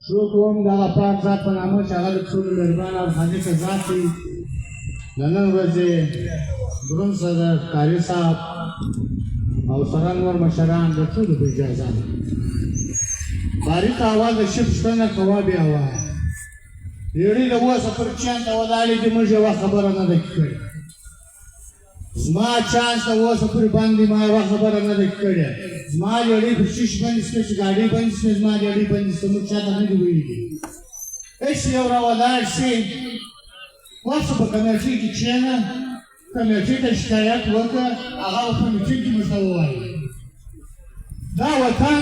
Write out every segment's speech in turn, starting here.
شروع کوم د هغه پاک ذات په نامه چې هغه د ټولو مهربان او خالق ذات دی. د نن ورځې دروند صدر قاري صاحب او سره نور مشران د ټولو په اجازه باریک اواز د شپ شته نه کوه بیا وایه یړي د اوسه پر چیان ته ولاړې دي موږ یوه خبره نه ده کړې زما چانس ته اوسه پورې باندې ما یوه خبره نه ده کړې زما یړي پر شیش باندې شته چې ګاډۍ باندې شته زما یړي باندې شته موږ چاته نه دي ویلي هېڅ یو راولاړ شي ورشه په کمیټۍ کې کښېنه کمیټۍ ته شکایت وکړه هغه په میټینګ کې موږ ته ووایي دا وطن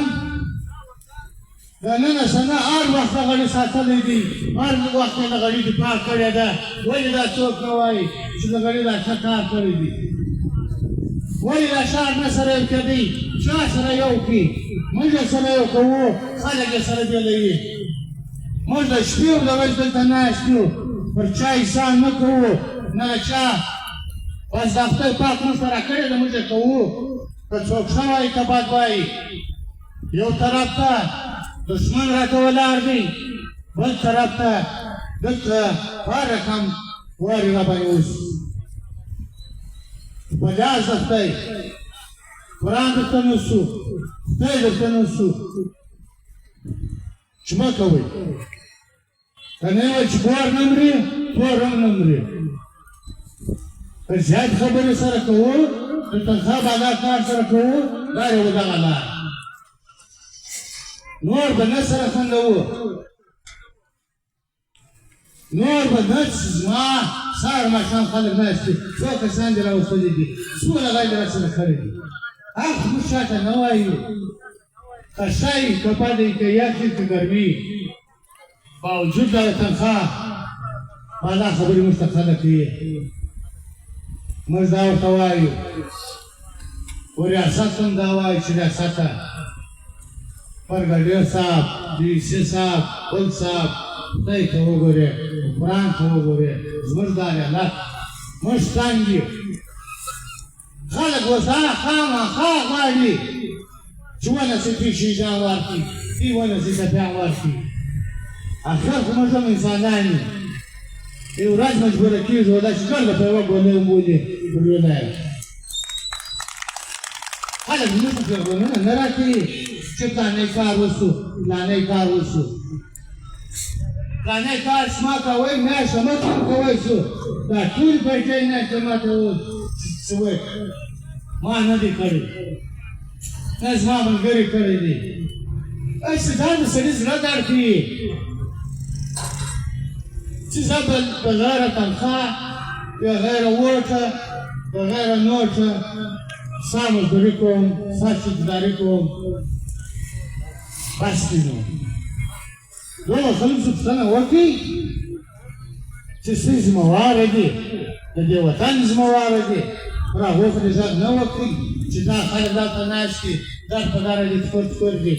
د ننه سنه هر وخت غړي ساتلی دي هر وخت یې د غړي دفاع کړې ده ولې دا څوک نه وایي چې د غړي دا ښه کار کړی دي ولې دا ښار نه سره یو کوي چا سره یو کړي موږ سره یو کوو خلک یې سره بېلوي موږ د شپې او د ورځې دلته ناست یو پر چا حساب نه کوو نه د چا بس دا خدای پاک موږ ته راکړې ده موږ یې کوو که څوک ښه وایي که بد وایي یو طرف ته دشمن راته ولاړ دی بل طرف ته دلته هر رقم وارې راباندې اوسي په لاس د خدای قرآن درته نسو خدای درته نسو چې مه کوئ که نه وایي چې ګور نه مري تور هم نه مري که زیات خبرې سره کوو د تنخوا بالا کار سره کوو دا یې ودغه لار نور به نه سره خندوو نور به نه زما سهار ماښام خلک ناست دي څو کسان دې راوستلي دي څومره غږ دې راسره کړی دي هغه موږ چاته نه وایو که ښایي که بد وي که یخ وي که ګرمي باوجود د تنخوا بالا خبرې موږ ته خلک کوي موږ دا ورته وایو و ریاست هم دا وایي چې ریاسته برګډیر صاحب ډي سي صاحب بل صاحب خدای ته وګورې قرآن ته وګورې زموږ دا حالت موږ تنګ یو خلک اوس هغه خامخا غواړي چې ونسي دوی شیجان ورکړي دوی ونسي سفیان ورکړي اخر خو موږ هم انسانان یو یو ورځ مجبوره کېږو دا چې ګرده په یوه ګولۍ وبولي پر ولایت خلک زموږ ته پیغامونه نه راکوي چې پلانی کار وسو پلانی کار وسو پلانی کار شما کوئ میاشته مخکې هم کوئ شو دا ټولې پیسې میاشته ماته څه وکړه ما نه دي کړی نه زما ملګري کړی دي هسې دا د سړي زړه درد کوي چې زه بغیر تنخوا بغیر وټه بغیر نوټه ستا مزدوري کوم ستا چوکیداري کوم بس دی نو دغه خلک زه پوښتنه وکړئ چې څه ذمهواره دي د دې وطن ذمهواره دي پر هغو خو دې غږ نه وکړئ چې دا خلک دلته ناست دي در په دره دي تفر تفر دي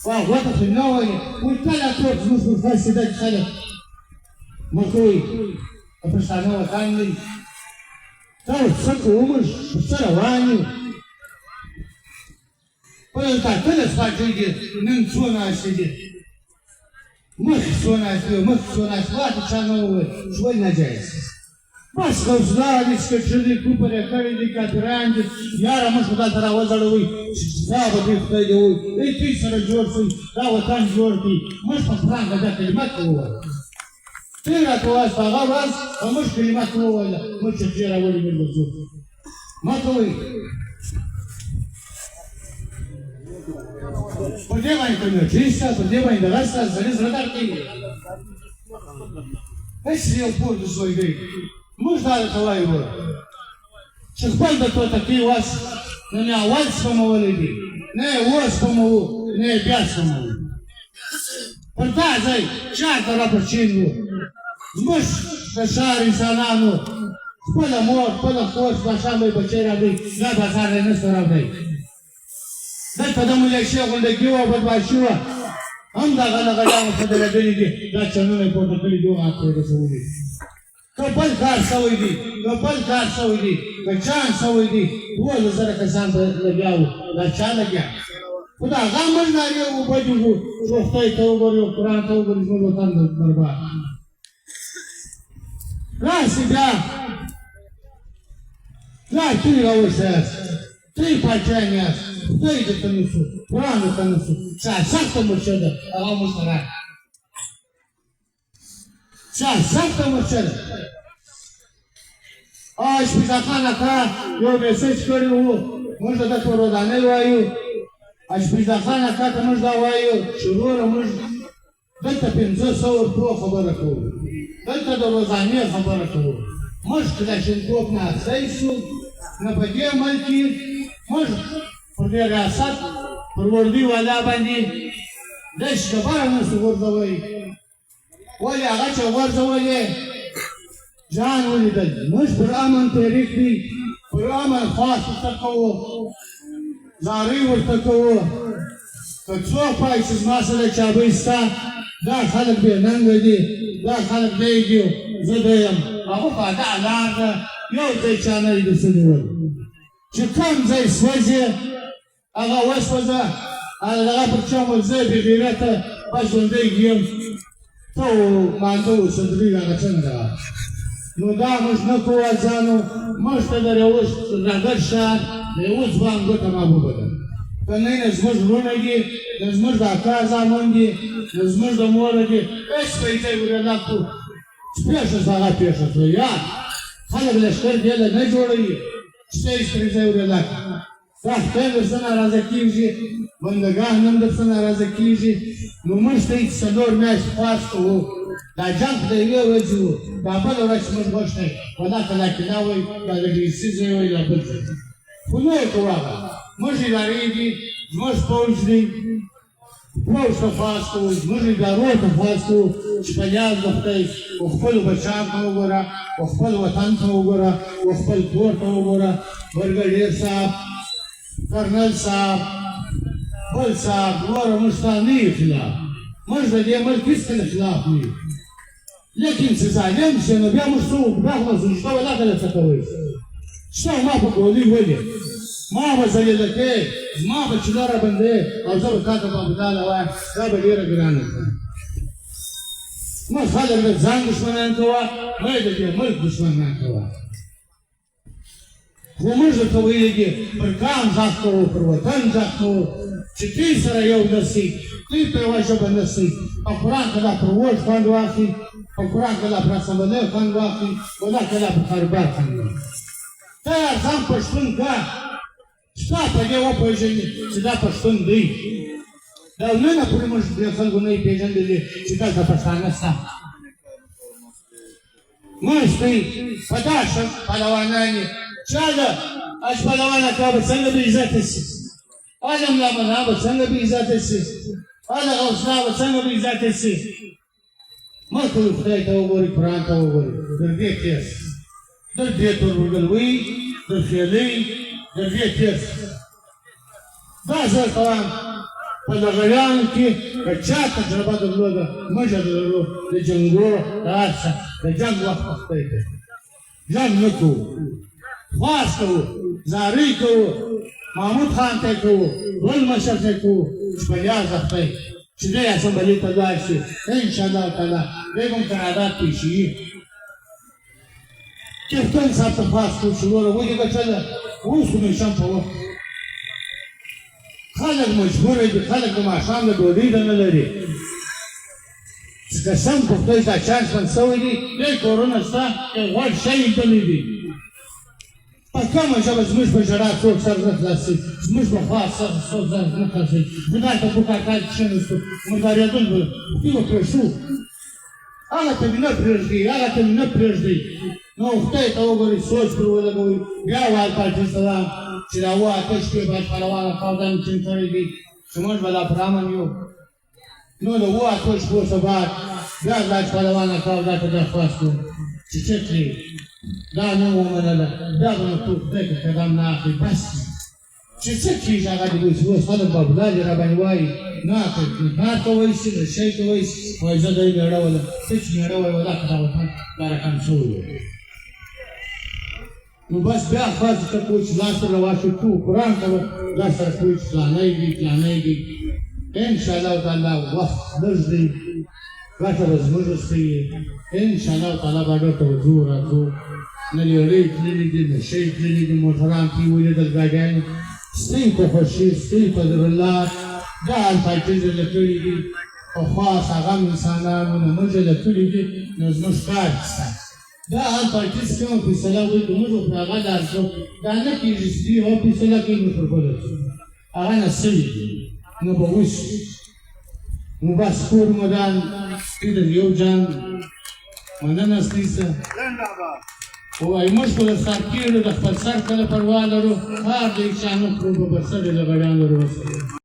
خو هغو ته خو نه وایي وایي کله ټول زموږ پر فرض دي داسې خلک مه کوئ د پښتانه وطن دی تا ورته څه کوو موږ پر څه روان یو پله ټاکله سپاټۍ دي نن څو ناستې دي مخکې څو ناستې وي مخکې څو ناستې واته چا نه وویل چې ولې ناجایز بس غوثالله دي سکچر دي کوپر یې کړی دي کافران دي یاره موږ خو دلته راوځړوئ چې دا به دوی خدای دې ووایي ای دوی سره جوړ شئ دا وطن جوړ کړي موږ په فرانګه دا کلمات ووایو دوی راته وایي په هغه ورځ په موږ کلمات وویله موږ چې پرې راولي موږ به ځو ما کوئ په دې باندې کمیټۍ شته په دې باندې دغه شته سړي زړه درد کوي هسې یو پور د زویګۍ موږ دا درته وایو چې خپل د توتکۍ وس نه مې اول سپمولی دي نه یې وسپموو نه یې بیا سپموو پر دا ځای چاته راپرچین وو زموږ د ښار انسانانو خپله مور خپله خور ماښام به یې بچی راوړئ دا بازار یې نشته راوړئ دلته د ملیشې غونډګي وه بدماشي وه هم دغه لغړیانو څه درېدلي دي دا چنونه یې پورته کړي دي هغه پرې رسولي که بل کار شوی دي که بل کار شوی دي که چانس شوی دي 2000 کسان ته لګیا وو دا چا لګیا خو د هغه موږ نارې اوبه دي وو چې خدای ته وګورې او قرآن ته وګورې زموږ وطن برباد راسې بیا تاسې راوستیاست تاسې پاچیان یاست خدای درته نیسو قرآن درته نیسو سخته مرچه ده هغه موږ ته راکړه سخته مرچه ده شپیزه خان اکا یو میسج کړی وو موږ ته دلته ودانۍ وایو شپیزه خان اکا ته موږ دا وایو چې وروره موږ دلته 500 روپیو خبره کوو دلته د روزانې خبره کوو موږ کلاشینکوف نه اخیستی شو نه په دې عمل کې موږ پر دې ریاست پر وردي والا باندې داسې خبره نشو غورځوی ولې هغه چې غورځولې جان ولیدل موږ پر امن تحریک دی پر امن خاص ورته کوو زارۍ ورته کوو که څوک وایي چې زما سره چابۍ شته دا خلک بې ننګه دي دا خلک دی دي زه دی یم هغه په دا لار ده یو ځای چا نه دي څه نیول چې کوم ځای سوځي هغه وسوځه هغه پر چا مو زه بې غیرته به ژوندی یم ته مانده اوسه درې هغه څنګه نو دا موږ نه کوو ځانو موږ ته د یوه رګر شان د یوه ځوان ګوته محبوبه ده که نه نه زموږ وروڼه دي زموږ د اکا زامن دي زموږ د موره دي هېڅ پیسې ورېدا کړو چې پېښه شوه هغه پېښه شوه یا خلک لښکر ډېله نه جوړوي چې هېڅ پیسې ورېدا کړو دا خدای درڅه ناراضه کېږي بندګان هم درڅه ناراضه کېږي نو موږ ته یې څلور میاشتې خواست کوو دا جنګ د یوې ورځې وو دا بله ورځ چې موږ غوښتی و دا کلاکینا وایي دا د ډیسي ځای وایي دا بل ځای خو نه یې کوو هغه موږ ادارې دي زموږ پوځ دی پوځ ته خواست کوو زموږ ادارو ته خواست کوو چې په لیاز د خدای و خپلو بچیانو ته وګوره و خپل وطن ته وګوره و خپل کور ته وګوره برګډیر صاحب کرنل صاحب بل صاحب نوره موږ ستا نه یو خلاف موږ د دې ملک هېڅکله خلاف نه یو لیکن چې ظالم شي نو بیا موږ څه وکړو بیا خو سجده ولا کله څه کوئ شته ما په ګولۍ ولې ما به ذلیله کې زما به چونه رابندې او زه به تا ته بابوداله وایم دا به ډېره ګرانه ده مه خلک د ځان دښمنان کوه مه یې د دې ملک دښمنان کوه خو موږ درته ویلي دي پر قام غږ کوو پر وطن غږ کوو چې دوی سره یو نه سي دوی په یوه ژبه نه سي په قرآن کې دا پر ووټ خوند واخلي په قرآن کې دا پر اسامبلۍ خوند واخلي و دا کې دا په کاروبار خوند واخلي ته یې ځان پښتون که ستا په دې وپېژنې چې دا پښتون دی دا نن پورې موږ دې خلکو نه یې پېژندلي چې دلته پښتانه شته موږ دوی په دا ښه پهلوانان یې چا ده اش پهلوان اکا به څنګه بې عزته شي هغه ملا ملا به څنګه بې عزته شي هغه غوثنا به څنګه بې عزته شي مه کوئ خدای ته وګورئ قرآن ته وګورئ در دې تېر در دې تورورګلوۍ در خیلۍ در دې تېر دا زه کوم په لغړیانو کې که چا تجربه درلوده موږ یې لرو د جنګونو د هر څه د جنګ وخت په خدای ته جنګ نه کوو خواست کوو زارۍ کوو محمود خان ته یې کوو بل مشر ته یې کوو چې په لیاز د خدای چې دی اسامبلې ته لاړ شي انشاءالله تعالی دی به هم قرارداد پیشیي کپټن صاحب ته خواست کوو چې وروره ولې ګټه ده اوس خو نشم په وخت خلک مجبوره دي خلک د ماښام د ډوډۍ د نه لري چې قسم په خدای دا چانس بند شوی دی دی کورونه شته غوړ شی ایښودلی دي په کومه ژبه زموږ په ژړا څوک سر نه خلاصوي زموږ په خوا سر څوک سر نه خلاصوي زه دلته په کاکا کښېناستو مردارېدل به دوی به پرېښو هغه ته مې نه پرېږدي هغه ته مې نه پرېږدي نو خدای ته وګورئ سوچ پرې ولګوئ بیا وایي پاټي سلام چې دا اووه اته شپې باید پهلوان اکا دا مې ټینګ کړی دي چې موږ به دا پر امن یو نو د اووه اتو شپو څه بعد بیا دا چې پهلوان اکا دا ته درخواست کوو چې څه کړي دا نه ومنله بیا به نو ټول خدای ته پیغام نه اخلي بس چې څه کېږي هغه دې وایي چې اوس خلک بابودال یې راباندې وایي نه کار کوی شي د شی کوی شي وایي زه دی مېړه ولم ته چې مېړه وایي ولا که دا وطن دا رقم شوی نو بس بیا خاص ته کوم چې لاس سره واښو تو قرآن ته لاس سره کوم چې پلانی دی ان شاء الله تعالی وخت لږ دی ګټه به زموږ ښیي ان شاء الله تعالی به ډېر توجه راځو نه لېړۍ تللي دي نه شی تللي دي موټران کې ولیدل ګاډیانې ستوي په خوښي ستوي په زړه دا الفاظ زده کړي دي او خاص هغه انسانانو نه موږ زده کړي دي نو زموږ کار شته دا الفاظ چې کوم فیصله وایي که موږ په هغه لارځو دا نه کېږي چې دوی هغه فیصله کوي موږ پر بله ځو هغه نه سوي دي نو به وشي نو بس کور مدان سپي د یو جان مننه ستاسو وایي موږ خو د سر کېږو د خپل سر کله پروا لرو هر د انسانو کړو به بر سر یې د غړیان لرو وسلو